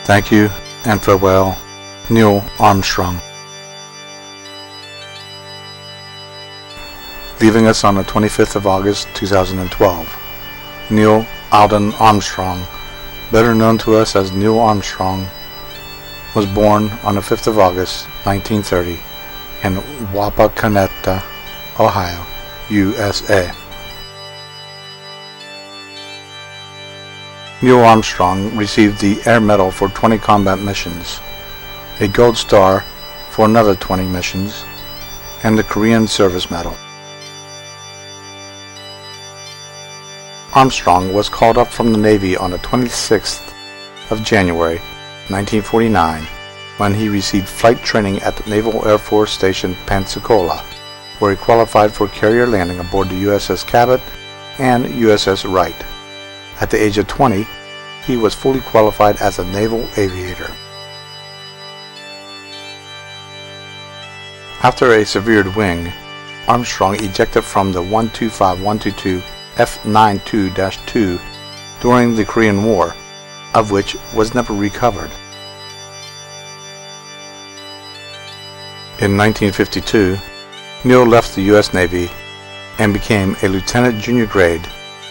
Thank you and farewell, Neil Armstrong. Leaving us on the 25th of August 2012, Neil Alden Armstrong, better known to us as Neil Armstrong, was born on the 5th of August 1930 in Wapakoneta, Ohio, USA. Neil Armstrong received the Air Medal for 20 combat missions, a Gold Star for another 20 missions, and the Korean Service Medal. Armstrong was called up from the Navy on the 26th of January 1949 when he received flight training at the Naval Air Force Station Pensacola, where he qualified for carrier landing aboard the USS Cabot and USS Wright. At the age of 20, he was fully qualified as a naval aviator. After a severed wing, Armstrong ejected from the 125-122 F-92-2 during the Korean War, of which was never recovered. In 1952, Neil left the U.S. Navy and became a lieutenant junior grade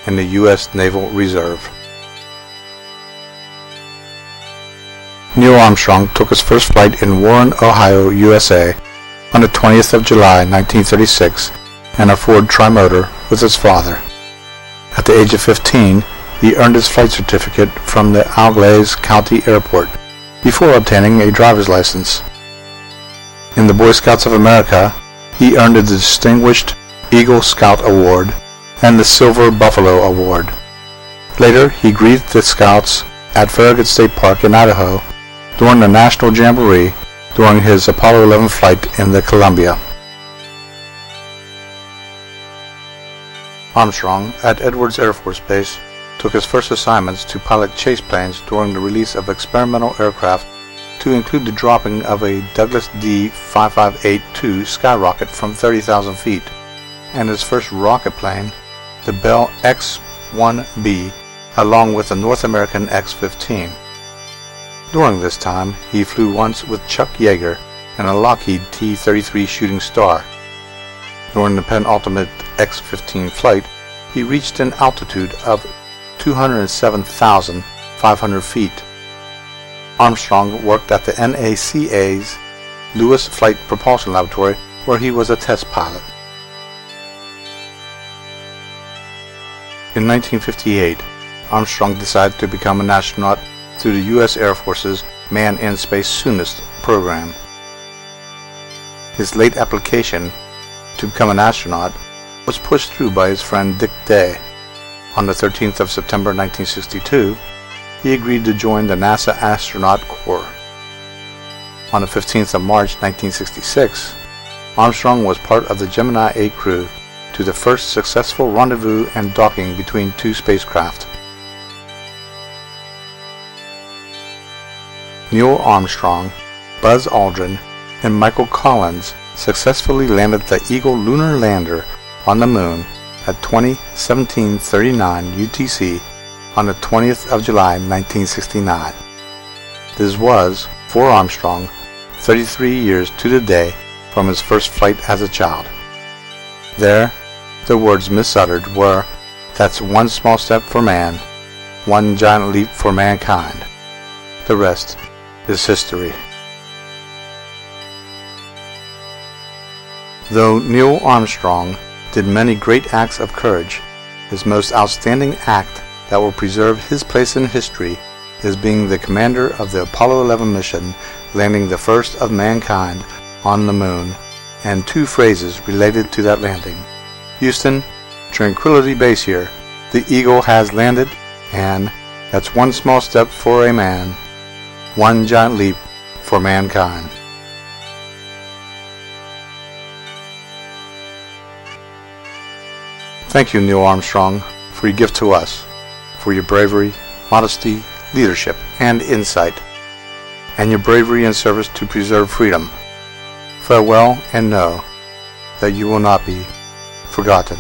in the U.S. Naval Reserve. Neil Armstrong took his first flight in Warren, Ohio, USA on the 20th of July 1936 in a Ford Trimotor with his father. At the age of 15, he earned his flight certificate from the Auglaize County Airport before obtaining a driver's license. In the Boy Scouts of America, he earned the Distinguished Eagle Scout Award and the Silver Buffalo Award. Later, he greeted the Scouts at Farragut State Park in Idaho during the National Jamboree during his Apollo 11 flight in the Columbia. Armstrong, at Edwards Air Force Base, took his first assignments to pilot chase planes during the release of experimental aircraft to include the dropping of a Douglas D-5582 skyrocket from 30,000 feet and his first rocket plane, the Bell X-1B, along with the North American X-15. During this time, he flew once with Chuck Yeager in a Lockheed T-33 Shooting Star. During the penultimate X-15 flight, he reached an altitude of 207,500 feet. Armstrong worked at the NACA's Lewis Flight Propulsion Laboratory, where he was a test pilot. In 1958, Armstrong decided to become an astronaut through the U.S. Air Force's Man in Space Soonest program. His late application to become an astronaut was pushed through by his friend Dick Day. On the 13th of September 1962, he agreed to join the NASA Astronaut Corps. On the 15th of March 1966, Armstrong was part of the Gemini 8 crew to the first successful rendezvous and docking between two spacecraft. Neil Armstrong, Buzz Aldrin, and Michael Collins successfully landed the Eagle lunar lander on the Moon at 20:17:39 UTC on the 20th of July 1969. This was, for Armstrong, 33 years to the day from his first flight as a child. There, the words misuttered were, "That's one small step for man, one giant leap for mankind. The rest is history." Though Neil Armstrong did many great acts of courage, his most outstanding act that will preserve his place in history is being the commander of the Apollo 11 mission, landing the first of mankind on the Moon, and two phrases related to that landing. "Houston, Tranquility Base here. The Eagle has landed," and "That's one small step for a man, one giant leap for mankind." Thank you, Neil Armstrong, for your gift to us, for your bravery, modesty, leadership, and insight, and your bravery and service to preserve freedom. Farewell, and know that you will not be forgotten.